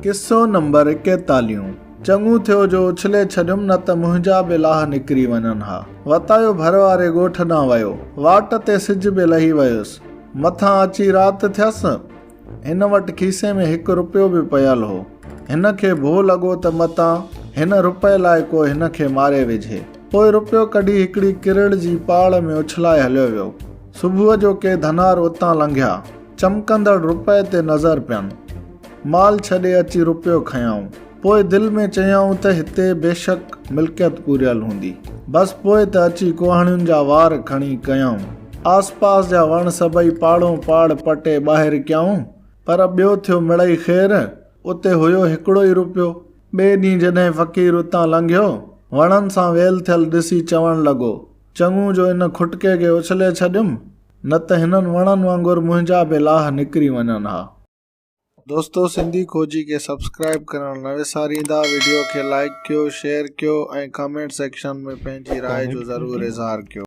किस्सो number 41। चङू थियो जो उछले छॾियुमि न त मुंहिंजा बि लाह निकिरी वञनि हा। वतायो भर वारे ॻोठ न वियो, वाट ते सिज बि लही वियुसि। मथां अची राति थियसि। हिन वटि खीसे में 1 रुपयो बि पियल हो। हिन खे भो लॻो त मतां हिन रुपए लाइ को हिन खे मारे विझे। पोइ रुपयो कढी हिकिड़ी किरड़ जी पाड़ में उछलाए हलियो वियो। सुबुह जो के धनार उतां लंघिया, चमकंदड़ रुपए ते नज़र पियनि। माल छॾे अची रुपयो खयाऊं। पोइ दिलि में चयाऊं त हिते बेशक मिल्कियत पूरियल हूंदी। बसि पोइ त अची कुहाणियुनि जा वार खणी कयाऊं। आसपास जा वण सभई पाड़ो पाड़ पटे ॿाहिरि कयाऊं। पर ॿियो थियो मिड़ई ख़ैर, उते हुयो हिकिड़ो ई रुपयो। ॿिए ॾींहुं जॾहिं फ़क़ीर उतां लंघियो, वणनि सां वेल थियल ॾिसी चवणु लॻो, चङू जो इन खुटके खे उछले छॾियुमि, न त हिननि वणनि वांगुरु मुंहिंजा बि लाह निकिरी वञनि हा। दोस्तो, सिंधी खोजी खे सब्सक्राइब करणु न विसारींदा। वीडियो खे लाइक कयो, शेयर कयो ऐं कमेंट सेक्शन में पंहिंजी राय जो ज़रूरु इज़हार कयो।